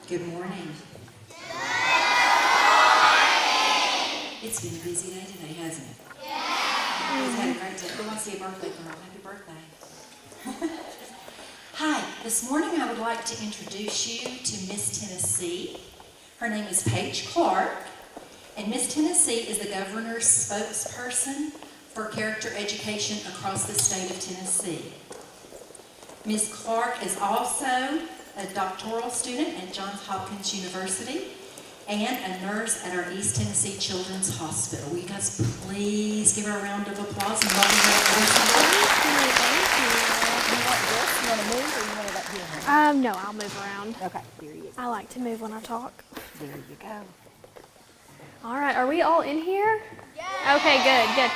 Good morning. It's been a busy day today, hasn't it? It's had a great day. Go and see a birthday girl. Happy birthday. Hi, this morning I would like to introduce you to Miss Tennessee. Her name is Paige Clark, and Miss Tennessee is the governor's spokesperson for character education across the state of Tennessee. Ms. Clark is also a doctoral student at Johns Hopkins University and a nurse at our East Tennessee Children's Hospital. Will you guys please give her a round of applause and welcome her to You want to move or you want to let him? No, I'll move around. Okay, there you go. I like to move when I talk. There you go. All right, are we all in here? Yeah. Okay, good.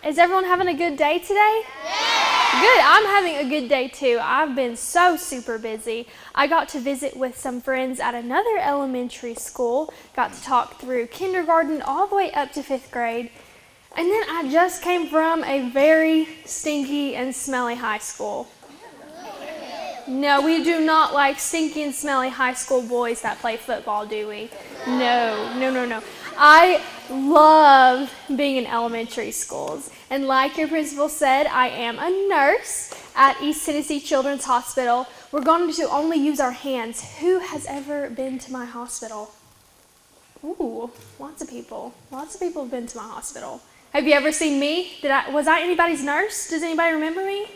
Is everyone having a good day today? Yeah. Good, I'm having a good day too. I've been so super busy. I got to visit with some friends at another elementary school, got to talk through kindergarten all the way up to 5th grade, and then I just came from a very stinky and smelly high school. No, we do not like stinky and smelly high school boys that play football, do we? No. I love being in elementary schools. And like your principal said, I am a nurse at East Tennessee Children's Hospital. We're going to only use our hands. Who has ever been to my hospital? Ooh, lots of people. Lots of people have been to my hospital. Have you ever seen me? Was I anybody's nurse? Does anybody remember me?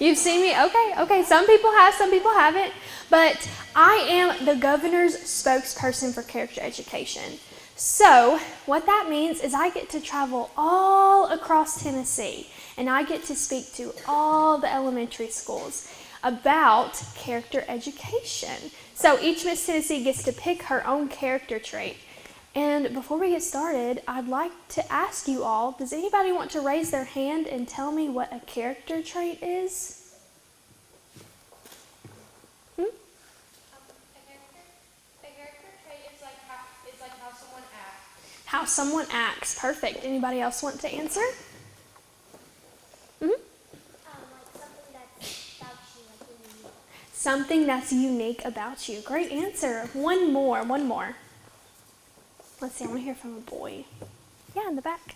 You've seen me? Okay. Some people have, some people haven't. But I am the governor's spokesperson for character education. So what that means is I get to travel all across Tennessee and I get to speak to all the elementary schools about character education. So each Miss Tennessee gets to pick her own character trait. And before we get started, I'd like to ask you all, does anybody want to raise their hand and tell me what a character trait is? How someone acts. Perfect. Anybody else want to answer? Like something that's Something that's unique unique. about you. Great answer. One more. Let's see, I want to hear from a boy. Yeah, in the back.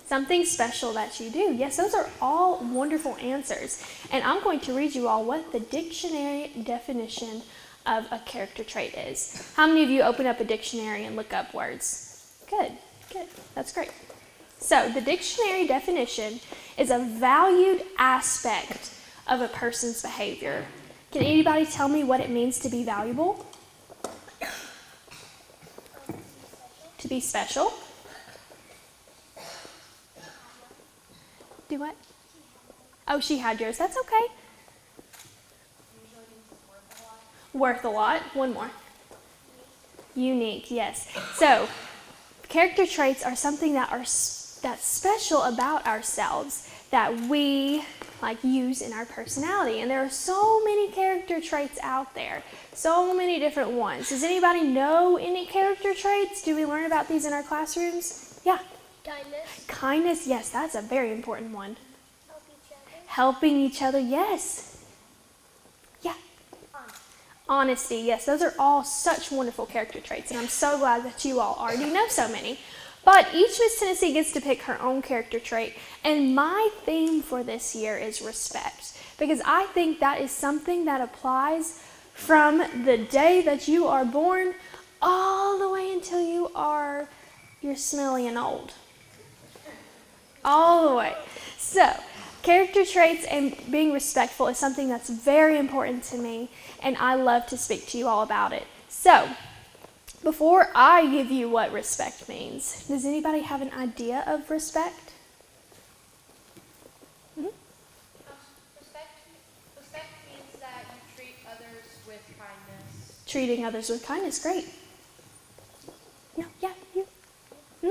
Something special that you do. Yes, those are all wonderful answers. And I'm going to read you all what the dictionary definition of a character trait is. How many of you open up a dictionary and look up words? Good. That's great. So the dictionary definition is a valued aspect of a person's behavior. Can anybody tell me what it means to be valuable? To be special? Do what? Oh, she had yours. That's okay. Worth a lot. One more. Unique, yes. So, character traits are something that's special about ourselves that we use in our personality. And there are so many character traits out there. So many different ones. Does anybody know any character traits? Do we learn about these in our classrooms? Yeah. Kindness, yes, that's a very important one. Helping each other, yes. Honesty, yes, those are all such wonderful character traits, and I'm so glad that you all already know so many. But each Miss Tennessee gets to pick her own character trait, and my theme for this year is respect, because I think that is something that applies from the day that you are born all the way until you're smelly and old. All the way. So, character traits and being respectful is something that's very important to me, and I love to speak to you all about it. So, before I give you what respect means, does anybody have an idea of respect? Mm-hmm. Respect means that you treat others with kindness. Treating others with kindness, great. No, yeah, you. Hmm?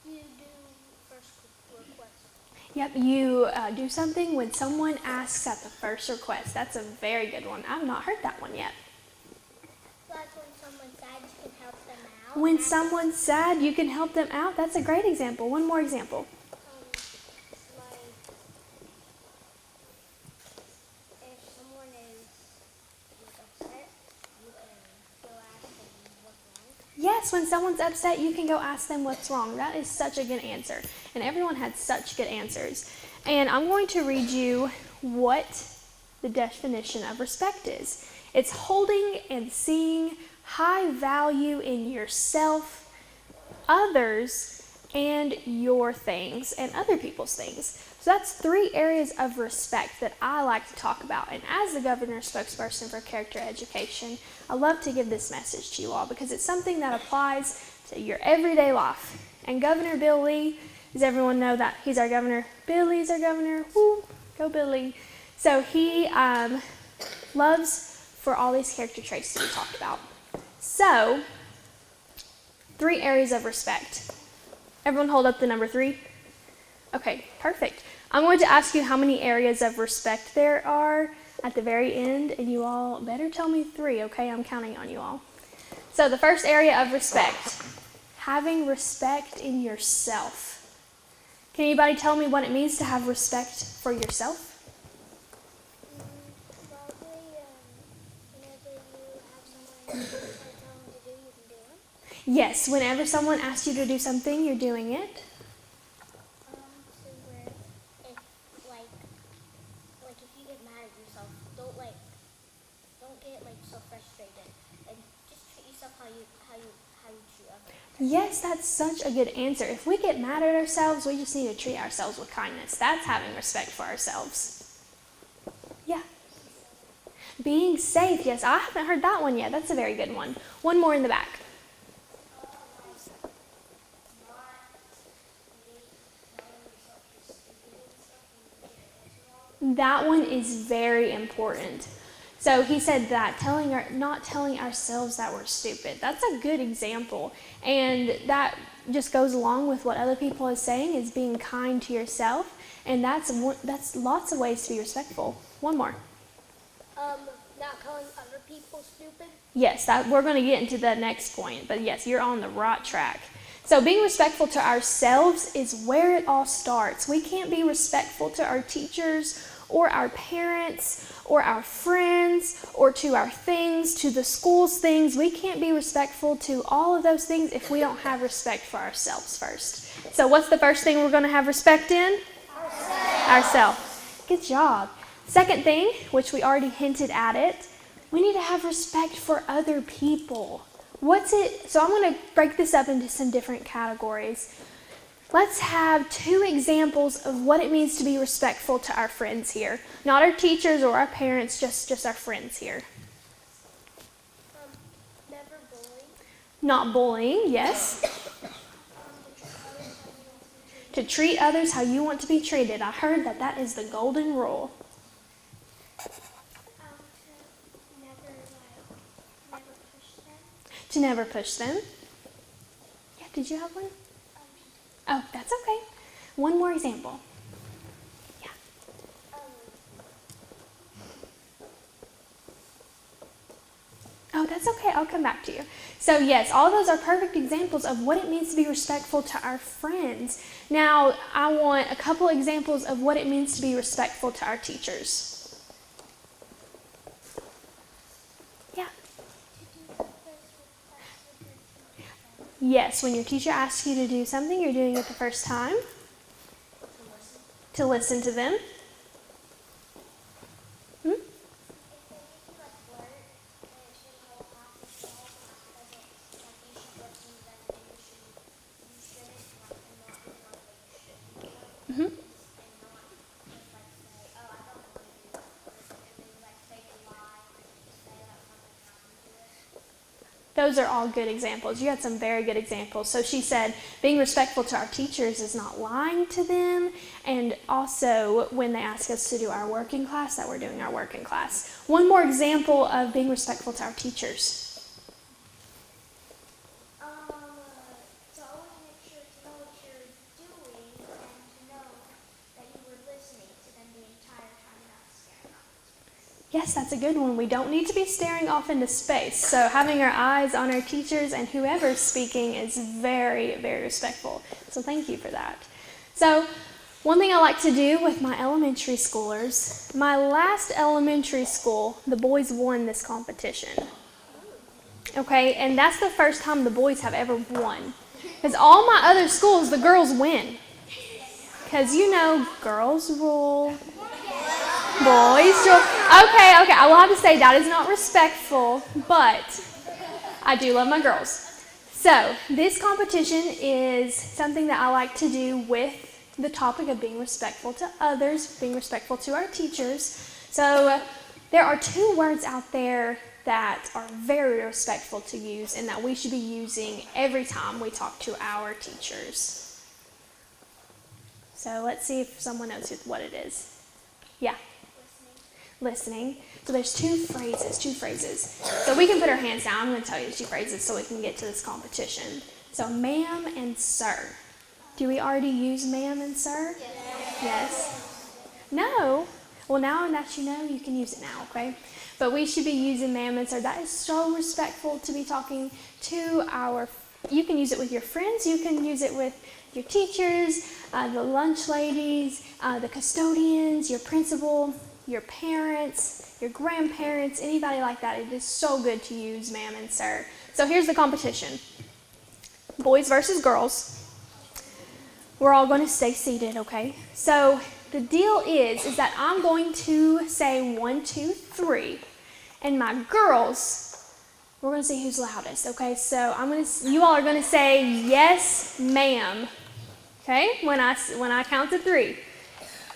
You do first request. Yep, you do something when someone asks at the first request. That's a very good one. I've not heard that one yet. Like when someone says you can help them out. When someone's sad, you can help them out. That's a great example. One more example. Like if someone is upset, you can go ask them what's wrong. Yes, when someone's upset, you can go ask them what's wrong. That is such a good answer. And everyone had such good answers. And I'm going to read you what the definition of respect is. It's holding and seeing high value in yourself, others, and your things, and other people's things. So that's 3 areas of respect that I like to talk about. And as the governor's spokesperson for character education, I love to give this message to you all because it's something that applies to your everyday life. And Governor Bill Lee, does everyone know that he's our governor? Bill Lee's our governor. Woo, go Bill Lee. So he loves for all these character traits to be talked about. So, 3 areas of respect. Everyone hold up the number 3. Okay, perfect. I'm going to ask you how many areas of respect there are at the very end, and you all better tell me 3, okay? I'm counting on you all. So the first area of respect, having respect in yourself. Can anybody tell me what it means to have respect for yourself? Probably whenever you have someone tell them to do, you can do it. Yes, whenever someone asks you to do something, you're doing it. So where if like if you get mad at yourself, don't get so frustrated, and just treat yourself how you treat others. Yes, that's such a good answer. If we get mad at ourselves, we just need to treat ourselves with kindness. That's having respect for ourselves. Yeah. Being safe, yes, I haven't heard that one yet. That's a very good one. One more in the back. That one is very important. So he said that not telling ourselves that we're stupid. That's a good example. And that just goes along with what other people are saying is being kind to yourself. And that's lots of ways to be respectful. One more. Not calling other people stupid. Yes, we're going to get into the next point. But yes, you're on the right track. So being respectful to ourselves is where it all starts. We can't be respectful to our teachers or our parents or our friends or to our things, to the school's things. We can't be respectful to all of those things if we don't have respect for ourselves first. So what's the first thing we're going to have respect in? Ourselves. Good job. Second thing, which we already hinted at it, we need to have respect for other people. So I'm going to break this up into some different categories. Let's have 2 examples of what it means to be respectful to our friends here. Not our teachers or our parents, just our friends here. Never bully. Not bullying, yes. To treat others how you want to be treated. I heard that is the golden rule. To never push them. Yeah, did you have one? Oh, that's okay. One more example. Yeah. Oh, that's okay. I'll come back to you. So yes, all those are perfect examples of what it means to be respectful to our friends. Now, I want a couple examples of what it means to be respectful to our teachers. Yeah. Yes, when your teacher asks you to do something, you're doing it the first time. To listen to them. Those are all good examples. You had some very good examples. So she said being respectful to our teachers is not lying to them, and also when they ask us to do our work in class, that we're doing our work in class. One more example of being respectful to our teachers. To always make sure to know what you're doing and to know that you were listening to them the entire time, not scaring off. Yes, that's a good one. We don't need to be staring off into space. So having our eyes on our teachers and whoever's speaking is very, very respectful. So thank you for that. So one thing I like to do with my elementary schoolers, my last elementary school, the boys won this competition. Okay, and that's the first time the boys have ever won. Because all my other schools, the girls win. Because you know, girls rule, boys rule. Okay, I will have to say that is not respectful, but I do love my girls. So this competition is something that I like to do with the topic of being respectful to others, being respectful to our teachers. So there are 2 words out there that are very respectful to use and that we should be using every time we talk to our teachers. So let's see if someone knows what it is. Yeah. Listening. So there's two phrases. So we can put our hands down. I'm going to tell you the 2 phrases so we can get to this competition. So ma'am and sir. Do we already use ma'am and sir? Yes. No? Well, now that you know, you can use it now, okay? But we should be using ma'am and sir. That is so respectful to be talking to you can use it with your friends, you can use it with your teachers, the lunch ladies, the custodians, your principal, your parents, your grandparents, anybody like that. It is so good to use ma'am and sir. So here's the competition. Boys versus girls. We're all going to stay seated, okay? So the deal is that I'm going to say 1, 2, 3, and my girls, we're going to see who's loudest, okay? So you all are going to say yes, ma'am, okay? When I count to 3.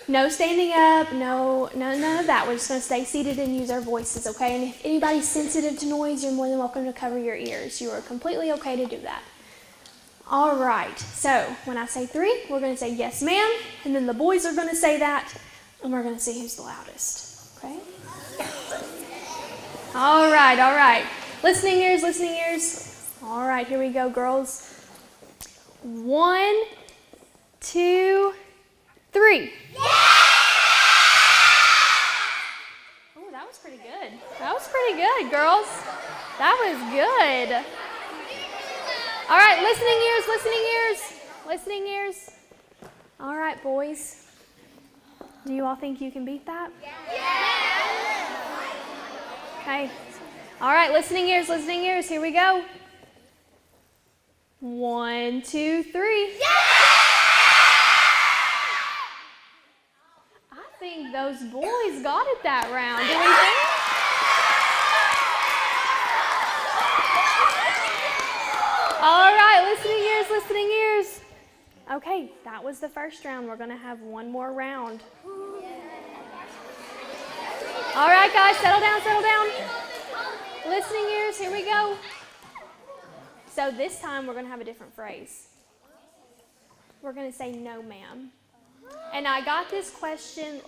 No standing up, no, none of that. We're just going to stay seated and use our voices, okay? And if anybody's sensitive to noise, you're more than welcome to cover your ears. You are completely okay to do that. All right, so when I say 3, we're going to say yes, ma'am, and then the boys are going to say that, and we're going to see who's the loudest, okay? All right. Listening ears. All right, here we go, girls. 1, 2, 3. Oh, that was pretty good. That was pretty good, girls. That was good. All right, listening ears. All right, boys. Do you all think you can beat that? Okay. All right, listening ears. Here we go. 1, 2, 3. I think those boys got it that round. Do we think? All right, listening ears. Okay, that was the first round. We're going to have one more round. All right, guys, settle down. Listening ears, here we go. So this time we're going to have a different phrase. We're going to say no, ma'am. And I got this question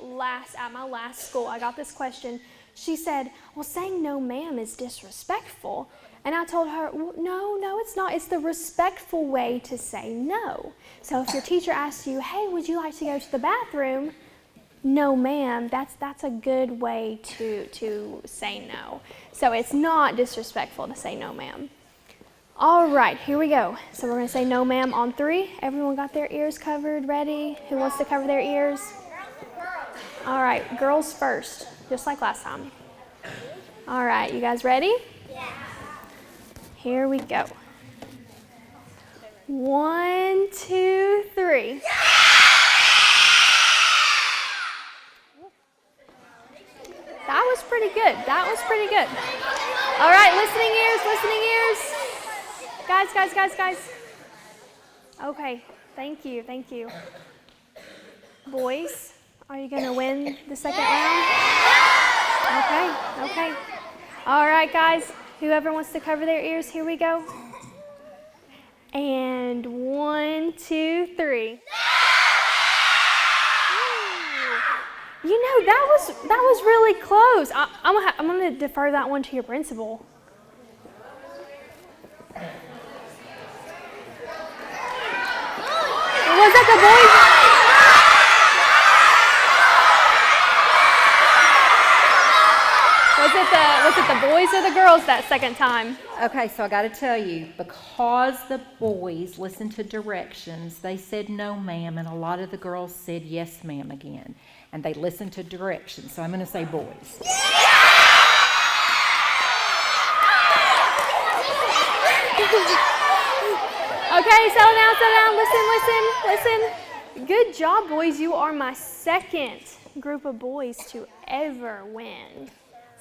at my last school. I got this question. She said, well, saying no, ma'am is disrespectful. And I told her, well, no, it's not. It's the respectful way to say no. So if your teacher asks you, hey, would you like to go to the bathroom? No, ma'am. That's a good way to say no. So it's not disrespectful to say no, ma'am. All right, here we go. So we're going to say no, ma'am on 3. Everyone got their ears covered? Ready? Who wants to cover their ears? All right, girls first, just like last time. All right, you guys ready? Yeah. Here we go. 1, 2, 3. That was pretty good. All right, listening ears. Guys. Okay, thank you. Boys, are you going to win the second round? Okay. All right, guys, whoever wants to cover their ears, here we go. And 1, 2, 3. You know, that was really close. I'm gonna defer that one to your principal. Was that the boys? Was it the boys or the girls that second time? Okay, so I got to tell you, because the boys listened to directions, they said no, ma'am, and a lot of the girls said yes, ma'am again. And they listened to directions, so I'm going to say boys. Okay, settle down, listen. Good job, boys. You are my second group of boys to ever win.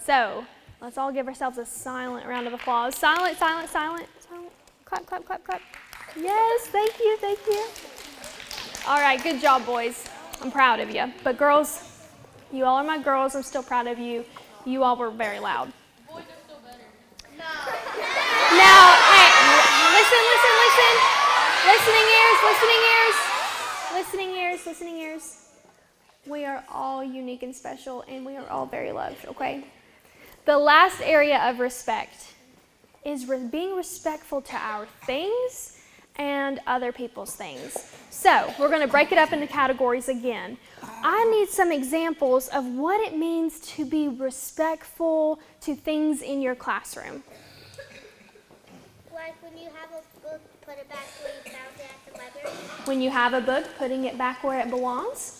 So, let's all give ourselves a silent round of applause. Silent. Clap. Yes, thank you. All right, good job, boys. I'm proud of you. But girls, you all are my girls. I'm still proud of you. You all were very loud. Boys are still better. Now, hey, listen. Listening ears. We are all unique and special, and we are all very loved, okay? The last area of respect is being respectful to our things and other people's things. So, we're going to break it up into categories again. I need some examples of what it means to be respectful to things in your classroom. Like when you have a book, put it back where you found it at the library. When you have a book, putting it back where it belongs.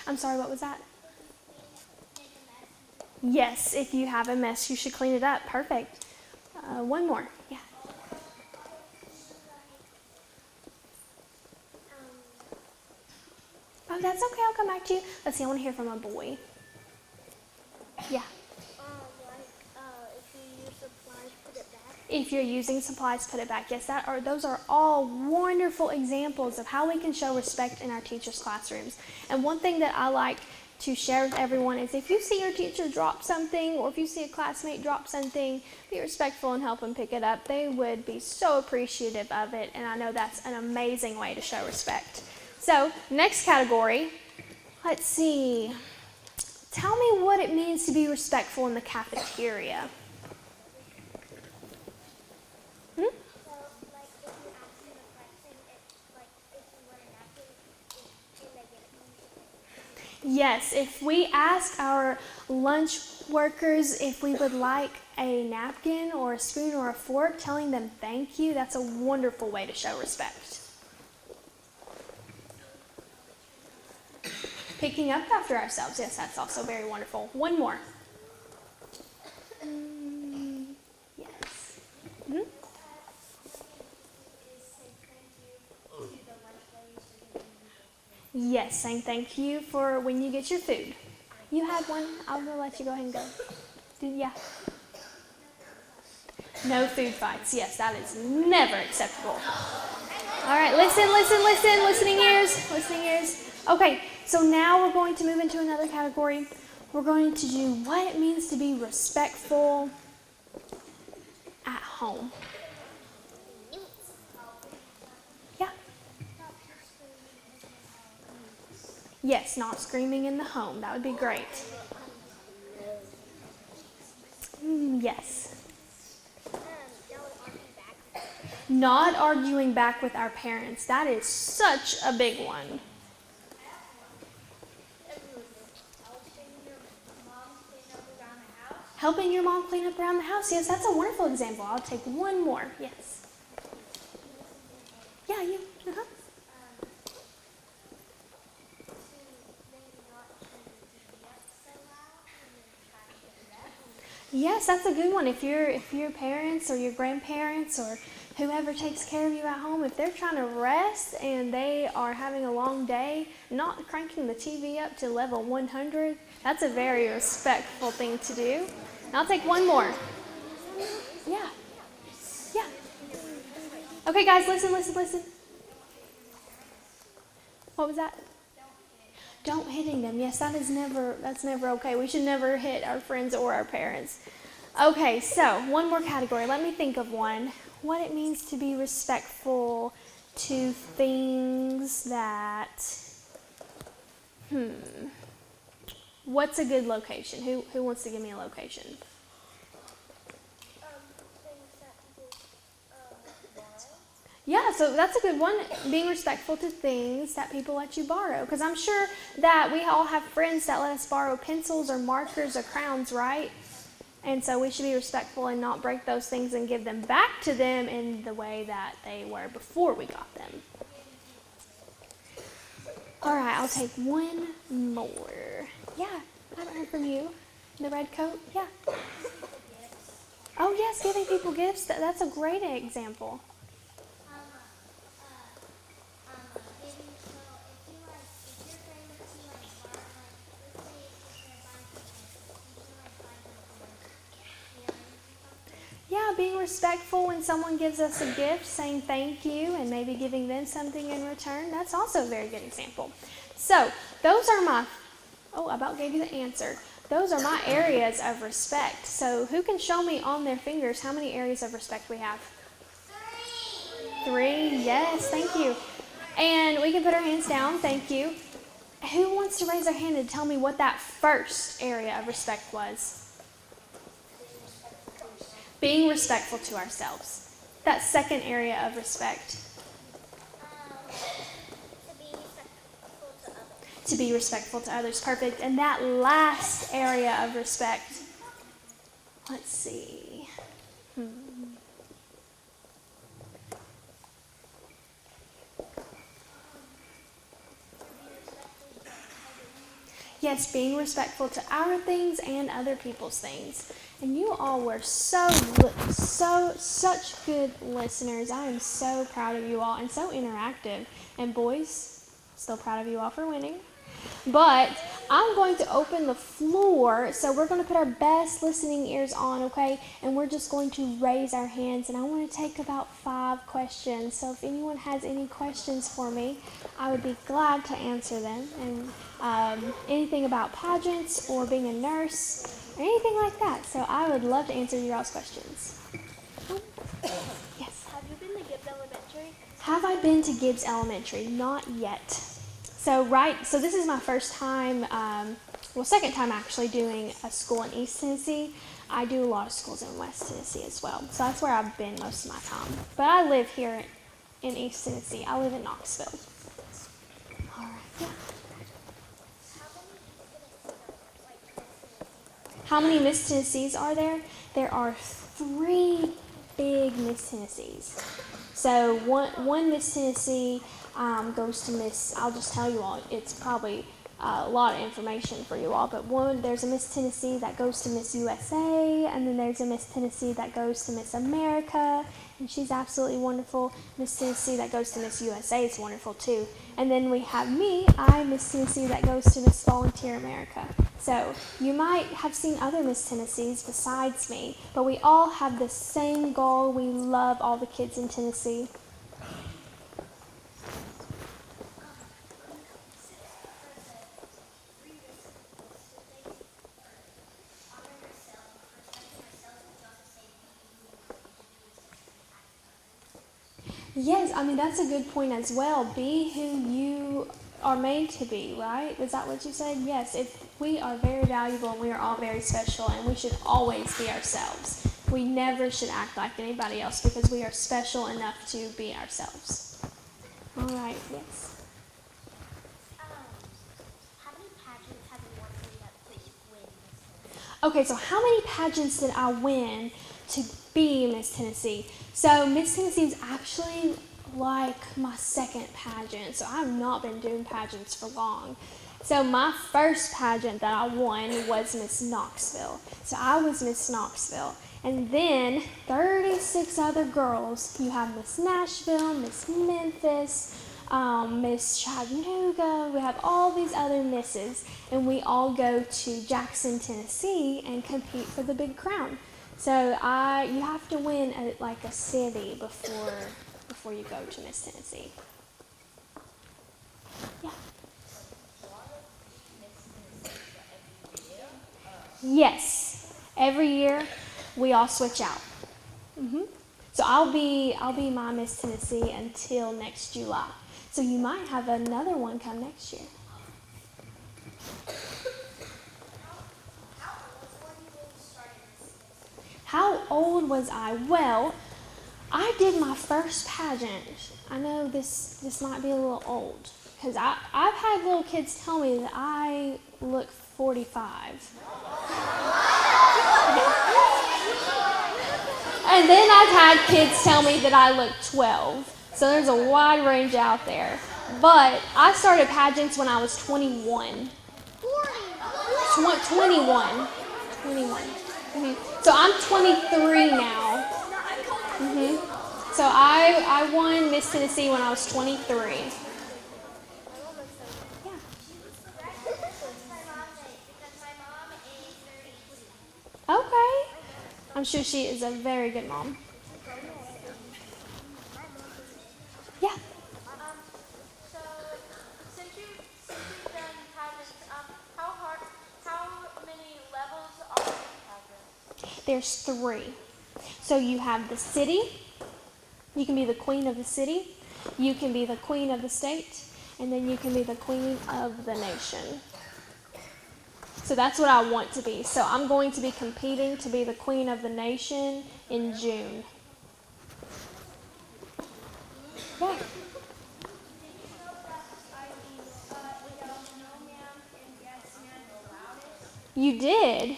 I'm sorry, what was that? Yes, if you have a mess, you should clean it up. Perfect. One more. Yeah. Oh, that's okay. I'll come back to you. Let's see. I want to hear from a boy. Yeah. If you use supplies, put it back. If you're using supplies, put it back. Yes, those are all wonderful examples of how we can show respect in our teachers' classrooms. And one thing that I like to share with everyone is if you see your teacher drop something, or if you see a classmate drop something, be respectful and help them pick it up. They would be so appreciative of it, and I know that's an amazing way to show respect. So, next category, let's see. Tell me what it means to be respectful in the cafeteria. So, like, if you ask them a question, if you want a napkin, and they get it. Yes, if we ask our lunch workers if we would like a napkin or a spoon or a fork, telling them thank you, that's a wonderful way to show respect. Picking up after ourselves, yes, that's also very wonderful. One more. Yes. Mm-hmm. Yes, saying thank you for when you get your food. You had one. I'm going to let you go ahead and go. Yeah. No food fights. Yes, that is never acceptable. All right, listening ears. Okay, so now we're going to move into another category. We're going to do what it means to be respectful at home. Yeah. Yes, not screaming in the home. That would be great. Yes. Not arguing back with our parents. That is such a big one. Helping your mom clean up around the house. Yes, that's a wonderful example. I'll take one more. Yes. Yeah, you. Uh-huh. Yes, that's a good one. If your parents or your grandparents or whoever takes care of you at home, if they're trying to rest and they are having a long day, not cranking the TV up to level 100, that's a very respectful thing to do. I'll take one more. Yeah. Okay, guys, listen. What was that? Don't hitting them. Yes, that's never okay. We should never hit our friends or our parents. Okay, so one more category. Let me think of one. What it means to be respectful to things that, What's a good location? Who wants to give me a location? Things that people want. Yeah, so that's a good one. Being respectful to things that people let you borrow. Because I'm sure that we all have friends that let us borrow pencils or markers or crowns, right? And so we should be respectful and not break those things and give them back to them in the way that they were before we got them. All right, I'll take one more. Yeah, I haven't heard from you. The red coat? Yeah. Oh, yes, giving people gifts. That's a great example. Yeah, being respectful when someone gives us a gift, saying thank you, and maybe giving them something in return. That's also a very good example. So, those are my, I about gave you the answer. Those are my areas of respect. So, who can show me on their fingers how many areas of respect we have? 3, yes, thank you. And we can put our hands down, thank you. Who wants to raise their hand and tell me what that first area of respect was? Being respectful to ourselves. That second area of respect. To be respectful to others. Perfect. And that last area of respect. Let's see. Yes, being respectful to our things and other people's things. And you all were such good listeners. I am so proud of you all and so interactive. And boys, still proud of you all for winning. But I'm going to open the floor, so we're going to put our best listening ears on, okay? And we're just going to raise our hands, and I want to take about 5 questions. So if anyone has any questions for me, I would be glad to answer them. And anything about pageants or being a nurse or anything like that. So I would love to answer your all's questions. Yes. Have you been to Gibbs Elementary? Have I been to Gibbs Elementary? Not yet. So this is my first time, second time actually doing a school in East Tennessee. I do a lot of schools in West Tennessee as well. So that's where I've been most of my time. But I live here in East Tennessee. I live in Knoxville. All right. Yeah. How many Miss Tennessees are there? There are 3 big Miss Tennessees. So one Miss Tennessee goes to Miss, I'll just tell you all, it's probably a lot of information for you all, but there's a Miss Tennessee that goes to Miss USA, and then there's a Miss Tennessee that goes to Miss America, and she's absolutely wonderful. Miss Tennessee that goes to Miss USA is wonderful too. And then we have me, I'm Miss Tennessee that goes to Miss Volunteer America. So you might have seen other Miss Tennessees besides me, but we all have the same goal. We love all the kids in Tennessee. Yes, I mean, that's a good point as well. Be who you are made to be, right? Is that what you said? Yes, we are very valuable and we are all very special, and we should always be ourselves. We never should act like anybody else because we are special enough to be ourselves. All right, yes. How many pageants have you won that you win? Okay, so how many pageants did I win to be Miss Tennessee? So Miss Tennessee is actually like my second pageant, so I've not been doing pageants for long. So my first pageant that I won was Miss Knoxville. So I was Miss Knoxville. And then 36 other girls. You have Miss Nashville, Miss Memphis, Miss Chattanooga. We have all these other misses, and we all go to Jackson, Tennessee and compete for the big crown. So you have to win a city before you go to Miss Tennessee. Yeah. Yes. Every year we all switch out. So I'll be my Miss Tennessee until next July. So you might have another one come next year. How old was I? Well, I did my first pageant. I know this might be a little old because I've had little kids tell me that I look 45. And then I've had kids tell me that I look 12. So there's a wide range out there. But I started pageants when I was 21. 21. So I'm 23 now. So I won Miss Tennessee when I was 23. Yeah. Okay. I'm sure she is a very good mom. Yeah. So, since you've done pageants, how many levels are in pageants? There's 3. So you have the city. You can be the queen of the city. You can be the queen of the state. And then you can be the queen of the nation. So that's what I want to be. So I'm going to be competing to be the queen of the nation in June. Yeah. You did?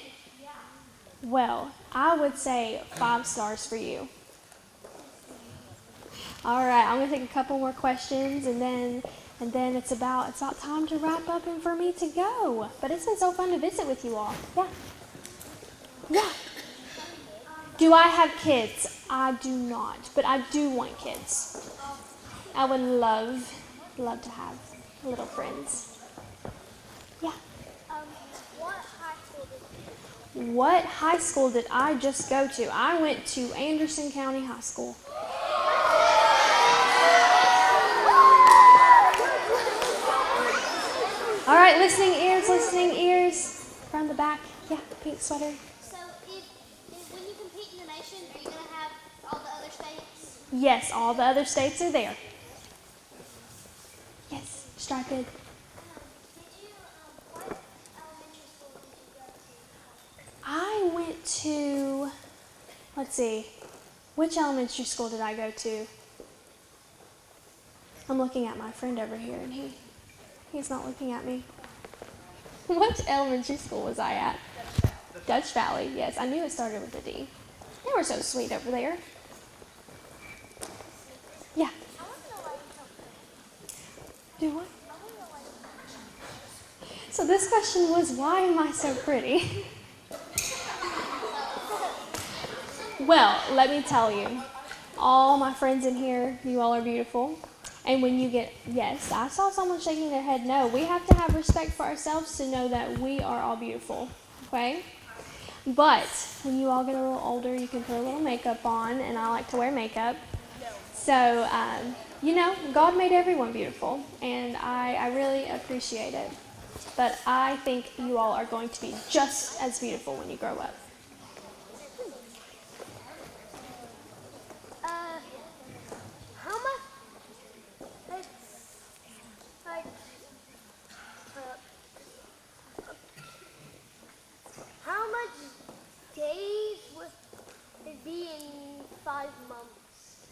Well, I would say 5 stars for you. All right, I'm gonna take a couple more questions, and then it's about time to wrap up and for me to go. But it's been so fun to visit with you all. Yeah. Yeah. Do I have kids? I do not, but I do want kids. I would love to have little friends. Yeah. What high school did you go to? What high school did I just go to? I went to Anderson County High School. All right, listening ears. From the back. Yeah, pink sweater. So when you compete in the nation, are you going to have all the other states? Yes, all the other states are there. Yes, striped. Did you, what elementary school did you go to? I went to, let's see, which elementary school did I go to? I'm looking at my friend over here, and he's not looking at me. Which elementary school was I at? Dutch Valley, yes. I knew it started with a D. They were so sweet over there. Yeah. I want to know why you don't. Do what? I want to know why you don't. So this question was, why am I so pretty? Well, let me tell you, all my friends in here, you all are beautiful. And when you get, yes, I saw someone shaking their head no. We have to have respect for ourselves to know that we are all beautiful, okay? But when you all get a little older, you can put a little makeup on, and I like to wear makeup. So, God made everyone beautiful, and I really appreciate it. But I think you all are going to be just as beautiful when you grow up. How much? How much days would it be in 5 months?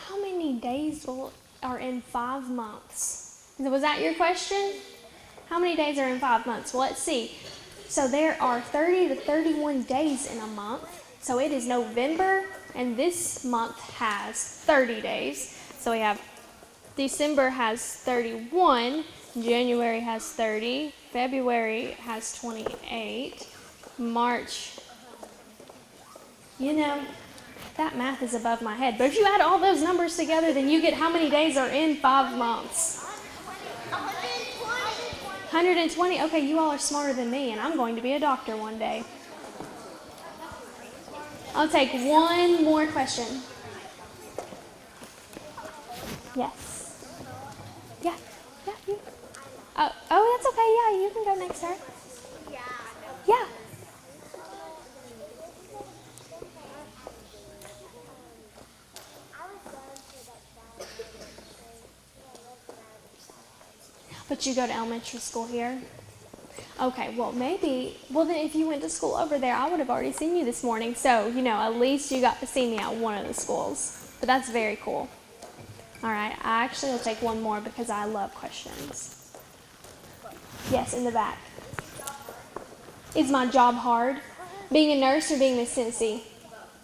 How many days are in 5 months? Was that your question? How many days are in 5 months? Well, let's see. So there are 30 to 31 days in a month. So it is November, and this month has 30 days. So we have December has 31, January has 30, February has 28, March, that math is above my head. But if you add all those numbers together, then you get how many days are in 5 months. 120? Okay, you all are smarter than me, and I'm going to be a doctor one day. I'll take one more question. Yes. Yeah, you. Oh, that's okay. Yeah, you can go next, sir. Yeah. But you go to elementary school here? Okay, well then if you went to school over there, I would have already seen you this morning. So, at least you got to see me at one of the schools. but that's very cool. All right, I actually will take one more because I love questions. Yes, in the back. Is my job hard? Being a nurse or being Miss Tennessee?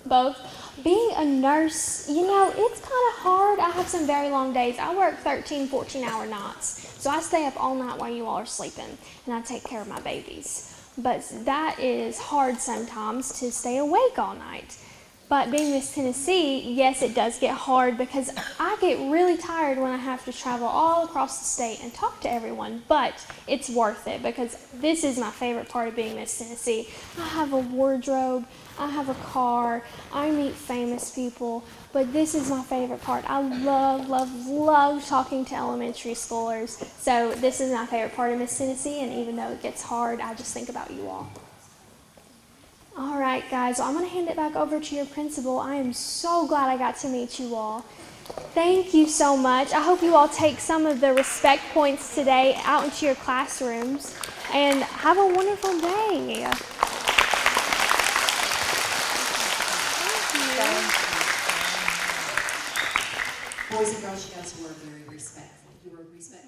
Both. Being a nurse, it's kind of hard. I have some very long days. I work 13, 14-hour nights. So I stay up all night while you all are sleeping, and I take care of my babies. But that is hard sometimes to stay awake all night. But being Miss Tennessee, yes, it does get hard because I get really tired when I have to travel all across the state and talk to everyone. But it's worth it because this is my favorite part of being Miss Tennessee. I have a wardrobe, I have a car, I meet famous people, but this is my favorite part. I love, love, love talking to elementary schoolers. So this is my favorite part of Miss Tennessee, and even though it gets hard, I just think about you all. All right, guys, well, I'm going to hand it back over to your principal. I am so glad I got to meet you all. Thank you so much. I hope you all take some of the respect points today out into your classrooms, and have a wonderful day. Boys and girls, you guys were very respectful. You were respectful.